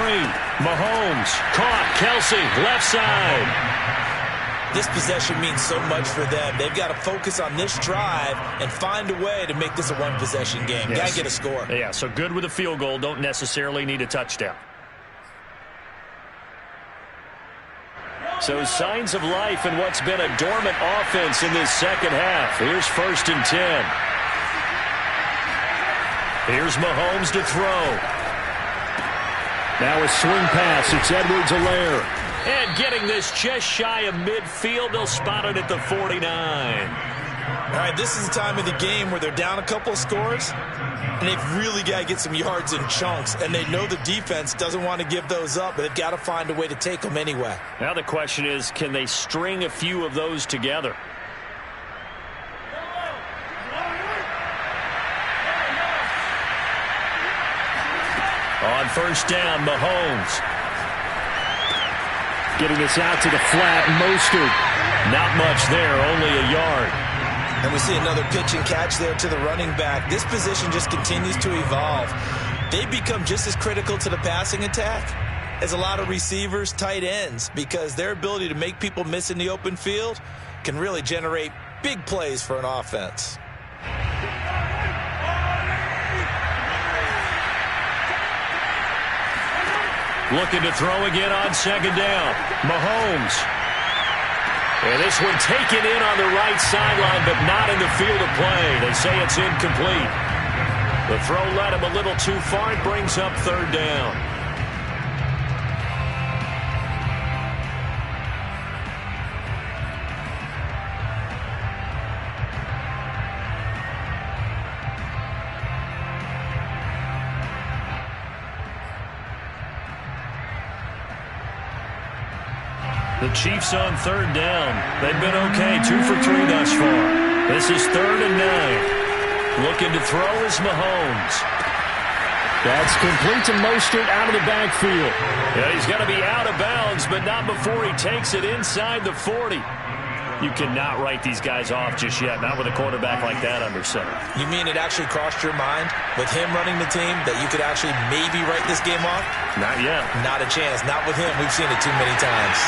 Mahomes caught. Kelsey left side. This possession means so much for them. They've got to focus on this drive and find a way to make this a one-possession game. Yes. Got to get a score. Yeah, so good with a field goal. Don't necessarily need a touchdown. So signs of life in what's been a dormant offense in this second half. Here's 1st and 10. Here's Mahomes to throw. Now a swing pass. It's Edwards-Helaire. And getting this just shy of midfield. They'll spot it at the 49. All right, this is the time of the game where they're down a couple of scores, and they've really got to get some yards in chunks, and they know the defense doesn't want to give those up, but they've got to find a way to take them anyway. Now the question is, can they string a few of those together? On 1st down, Mahomes. Getting this out to the flat, Mostert. Not much there, only a yard. And we see another pitch and catch there to the running back. This position just continues to evolve. They become just as critical to the passing attack as a lot of receivers, tight ends, because their ability to make people miss in the open field can really generate big plays for an offense. Looking to throw again on 2nd down. Mahomes. And this one taken in on the right sideline, but not in the field of play. They say it's incomplete. The throw led him a little too far. It brings up 3rd down. The Chiefs on 3rd down. They've been okay, 2 for 3 thus far. This is 3rd and 9. Looking to throw is Mahomes. That's complete to Mostert out of the backfield. Yeah, he's going to be out of bounds, but not before he takes it inside the 40. You cannot write these guys off just yet, not with a quarterback like that under center. You mean it actually crossed your mind with him running the team that you could actually maybe write this game off? Not yet. Not a chance. Not with him. We've seen it too many times.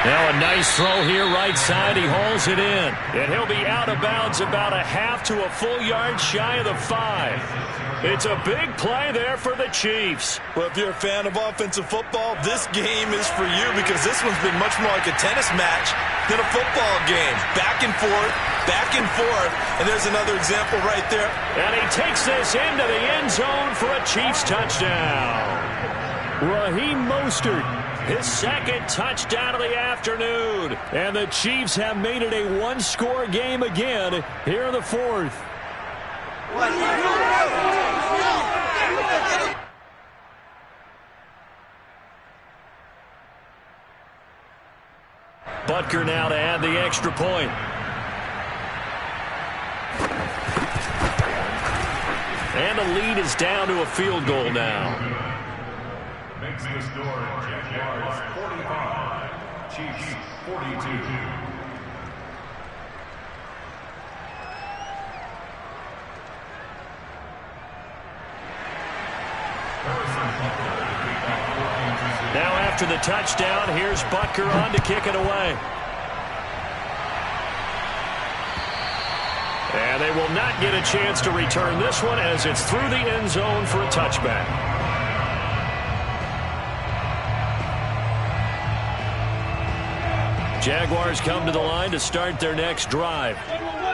Now a nice throw here, right side. He hauls it in. And he'll be out of bounds about a half to a full yard shy of the 5. It's a big play there for the Chiefs. Well, if you're a fan of offensive football, this game is for you because this one's been much more like a tennis match than a football game. Back and forth, and there's another example right there. And he takes this into the end zone for a Chiefs touchdown. Raheem Mostert, his 2nd touchdown of the afternoon. And the Chiefs have made it a one-score game again here in the 4th. Butker now to add the extra point. And the lead is down to a field goal now. Makes the score Jaguars 45, Chiefs 42. Now after the touchdown, here's Butker on to kick it away. And they will not get a chance to return this one as it's through the end zone for a touchback. Jaguars come to the line to start their next drive.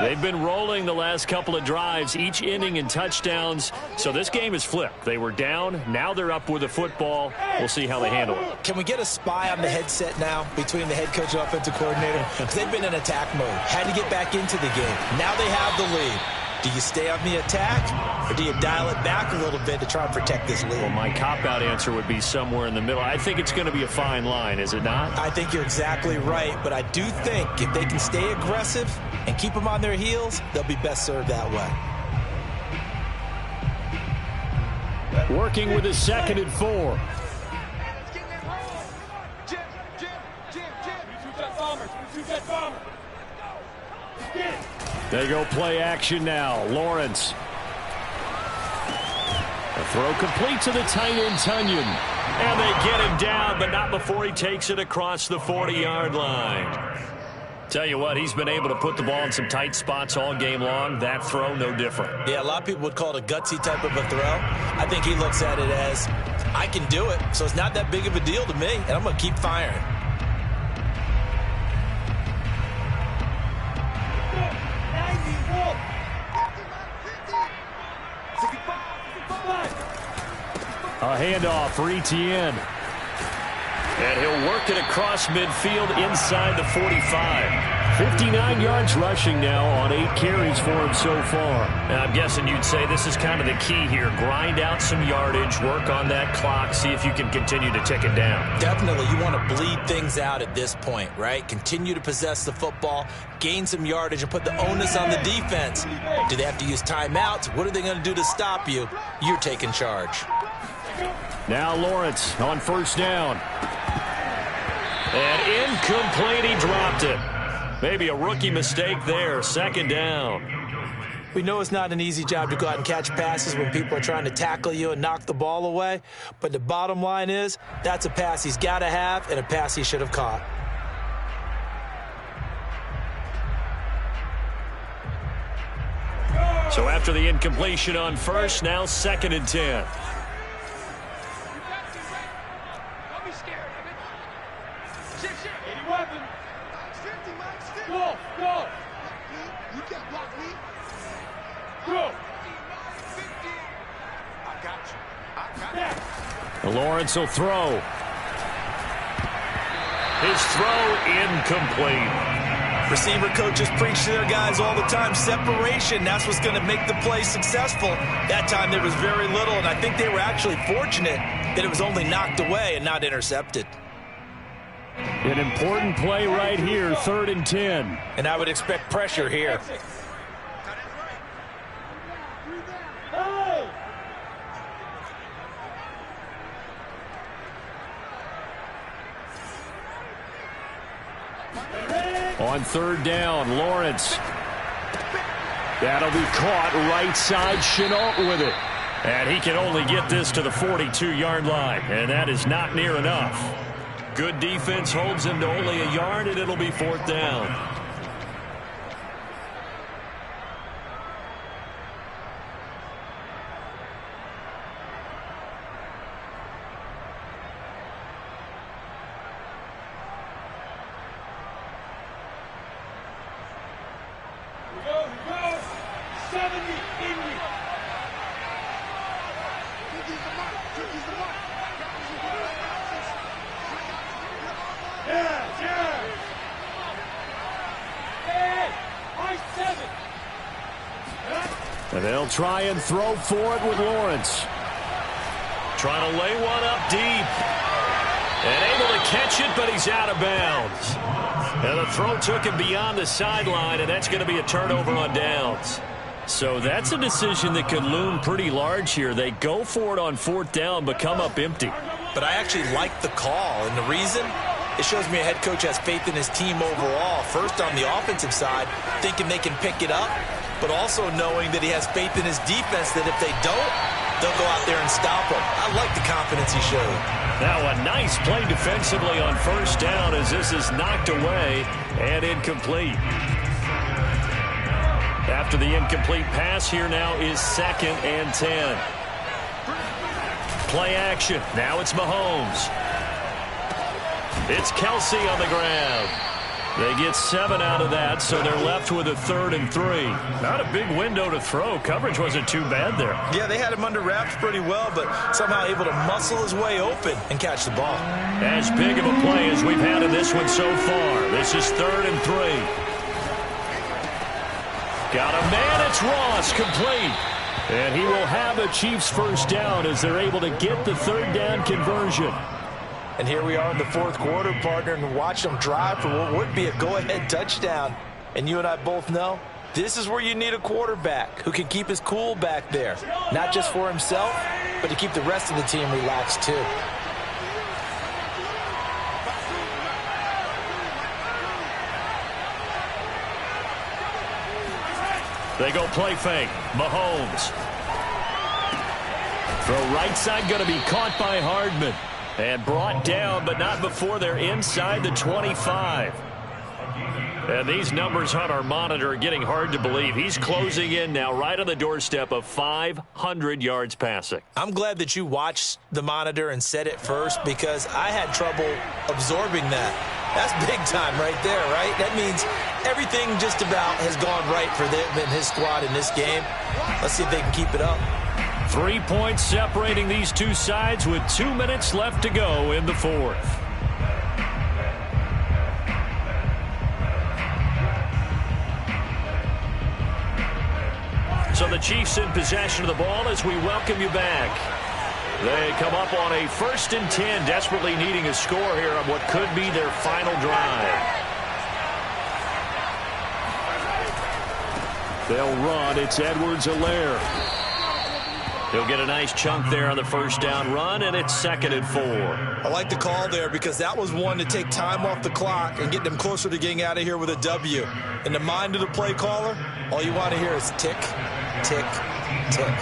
They've been rolling the last couple of drives, each inning in touchdowns. So this game is flipped. They were down. Now they're up with the football. We'll see how they handle it. Can we get a spy on the headset now between the head coach and offensive coordinator? Because they've been in attack mode. Had to get back into the game. Now they have the lead. Do you stay on the attack, or do you dial it back a little bit to try and protect this lead? Well, my cop-out answer would be somewhere in the middle. I think it's going to be a fine line, is it not? I think you're exactly right, but I do think if they can stay aggressive and keep them on their heels, they'll be best served that way. Working with his 2nd and 4. They go play action now. Lawrence. A throw complete to the tight end, Tunyon. And they get him down, but not before he takes it across the 40-yard line. Tell you what, he's been able to put the ball in some tight spots all game long. That throw, no different. Yeah, a lot of people would call it a gutsy type of a throw. I think he looks at it as, I can do it, so it's not that big of a deal to me, and I'm going to keep firing. A handoff for Etienne. And he'll work it across midfield inside the 45. 59 yards rushing now on 8 carries for him so far. Now, I'm guessing you'd say this is kind of the key here. Grind out some yardage, work on that clock, see if you can continue to tick it down. Definitely. You want to bleed things out at this point, right? Continue to possess the football, gain some yardage, and put the onus on the defense. Do they have to use timeouts? What are they going to do to stop you? You're taking charge. Now Lawrence on first down. And incomplete, he dropped it. Maybe a rookie mistake there, second down. We know it's not an easy job to go out and catch passes when people are trying to tackle you and knock the ball away, but the bottom line is that's a pass he's got to have and a pass he should have caught. So after the incompletion on first, now 2nd and 10. Lawrence will throw. His throw incomplete. Receiver coaches preach to their guys all the time. Separation, that's what's going to make the play successful. That time there was very little, and I think they were actually fortunate that it was only knocked away and not intercepted. An important play right here, 3rd and 10. And I would expect pressure here. On 3rd down, Lawrence. That'll be caught right side. Shenault with it. And he can only get this to the 42-yard line. And that is not near enough. Good defense holds him to only a yard, and it'll be 4th down. And they'll try and throw for it with Lawrence. Trying to lay one up deep. And able to catch it, but he's out of bounds. And the throw took him beyond the sideline, and that's going to be a turnover on downs. So that's a decision that could loom pretty large here. They go for it on 4th down, but come up empty. But I actually like the call, and the reason? It shows me a head coach has faith in his team overall. First on the offensive side, thinking they can pick it up, but also knowing that he has faith in his defense that if they don't, they'll go out there and stop him. I like the confidence he showed. Now a nice play defensively on 1st down as this is knocked away and incomplete. After the incomplete pass, here now is 2nd and 10. Play action. Now it's Mahomes. It's Kelsey on the ground. They get 7 out of that, so they're left with a 3rd and 3. Not a big window to throw. Coverage wasn't too bad there. Yeah, they had him under wraps pretty well, but somehow able to muscle his way open and catch the ball. As big of a play as we've had in this one so far. This is 3rd and 3. Got a man, it's Ross, complete. And he will have the Chiefs' 1st down as they're able to get the 3rd down conversion. And here we are in the 4th quarter, partner, and watch them drive for what would be a go-ahead touchdown. And you and I both know this is where you need a quarterback who can keep his cool back there. Not just for himself, but to keep the rest of the team relaxed too. They go play fake. Mahomes. Throw right side going to be caught by Hardman. And brought down, but not before they're inside the 25. And these numbers on our monitor are getting hard to believe. He's closing in now right on the doorstep of 500 yards passing. I'm glad that you watched the monitor and said it first because I had trouble absorbing that. That's big time right there, right? That means everything just about has gone right for them and his squad in this game. Let's see if they can keep it up. 3 points separating these two sides with 2 minutes left to go in the fourth. So the Chiefs in possession of the ball as we welcome you back. They come up on a 1st and 10, desperately needing a score here on what could be their final drive. They'll run. It's Edwards-Helaire. He'll get a nice chunk there on the first down run, and it's 2nd and 4. I like the call there because that was one to take time off the clock and get them closer to getting out of here with a W. In the mind of the play caller, all you want to hear is tick, tick, tick.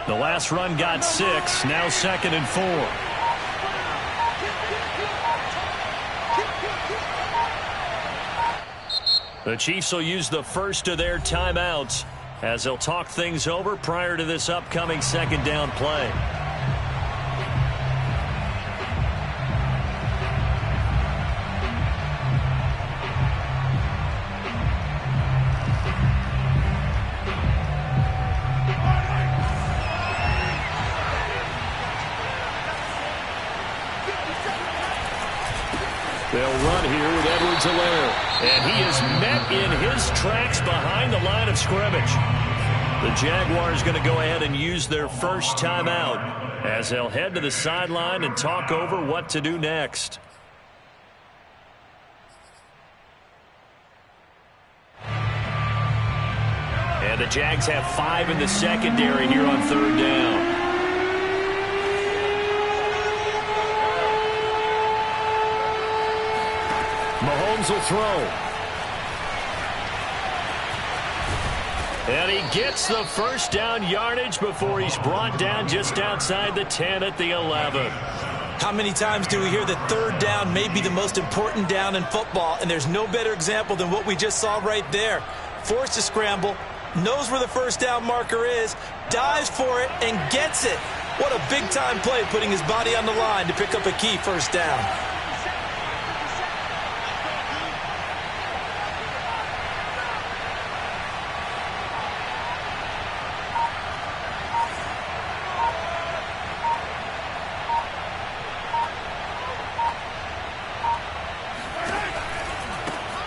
The last run got 6, now 2nd and 4. The Chiefs will use the first of their timeouts as they'll talk things over prior to this upcoming 2nd down play. They'll run here with Edwards-Helaire. And he is met in his tracks behind the line of scrimmage. The Jaguars going to go ahead and use their first timeout as they'll head to the sideline and talk over what to do next. And the Jags have 5 in the secondary here on 3rd down. Mahomes will throw. And he gets the first down yardage before he's brought down just outside the 10 at the 11. How many times do we hear that 3rd down may be the most important down in football, and there's no better example than what we just saw right there. Forced to scramble, knows where the first down marker is, dives for it, and gets it. What a big-time play, putting his body on the line to pick up a key first down.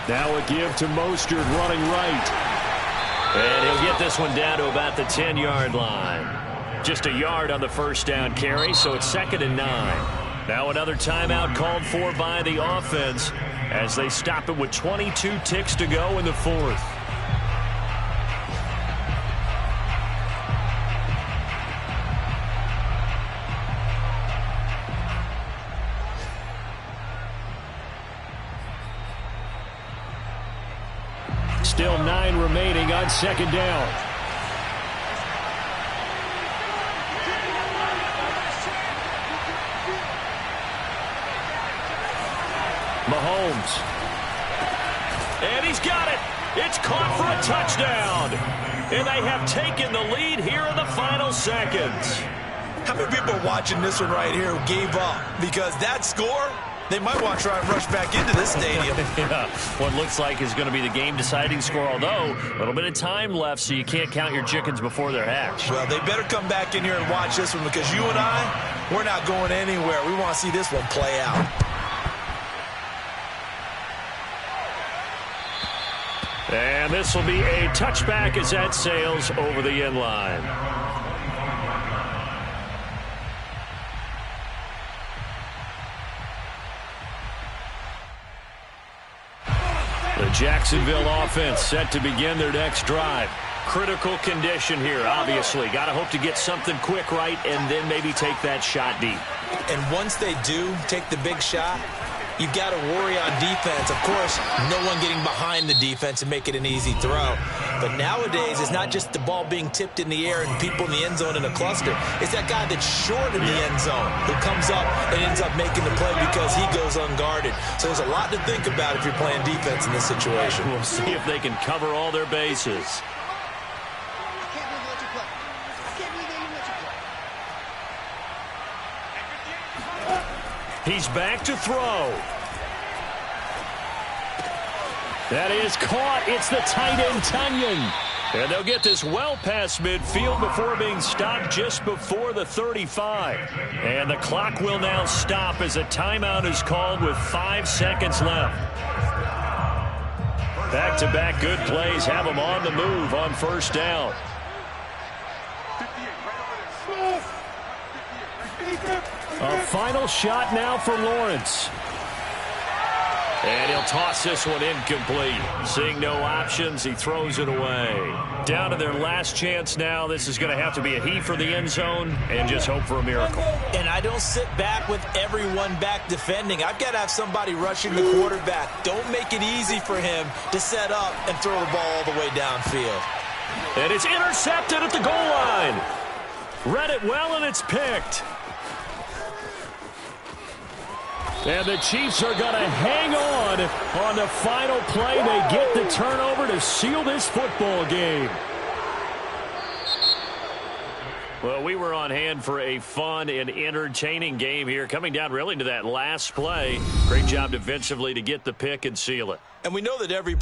Now a give to Mostert running right. And he'll get this one down to about the 10-yard line. Just a yard on the first down carry, so it's 2nd and 9. Now another timeout called for by the offense as they stop it with 22 ticks to go in the fourth. Still 9 remaining on 2nd down. Mahomes. And he's got it. It's caught for a touchdown. And they have taken the lead here in the final seconds. How many people are watching this one right here who gave up? Because that score, they might want to try and rush back into this stadium. Yeah, what looks like is going to be the game-deciding score, although a little bit of time left, so you can't count your chickens before they're hatched. Well, they better come back in here and watch this one because you and I, we're not going anywhere. We want to see this one play out. And this will be a touchback as that sails over the end line. The Jacksonville offense set to begin their next drive. Critical condition here, obviously. Got to hope to get something quick right and then maybe take that shot deep. And once they do take the big shot, you've got to worry on defense. Of course, no one getting behind the defense and make it an easy throw. But nowadays, it's not just the ball being tipped in the air and people in the end zone in a cluster. It's that guy that's short in the end zone who comes up and ends up making the play because he goes unguarded. So there's a lot to think about if you're playing defense in this situation. We'll see if they can cover all their bases. He's back to throw. That is caught. It's the tight end, Tonyan. And they'll get this well past midfield before being stopped just before the 35. And the clock will now stop as a timeout is called with 5 seconds left. Back-to-back good plays have them on the move on first down. A final shot now for Lawrence. And he'll toss this one incomplete. Seeing no options, he throws it away. Down to their last chance now. This is going to have to be a heave for the end zone and just hope for a miracle. And I don't sit back with everyone back defending. I've got to have somebody rushing the quarterback. Don't make it easy for him to set up and throw the ball all the way downfield. And it's intercepted at the goal line. Read it well, and it's picked. And the Chiefs are going to hang on the final play. They get the turnover to seal this football game. Well, we were on hand for a fun and entertaining game here. Coming down really to that last play. Great job defensively to get the pick and seal it. And we know that every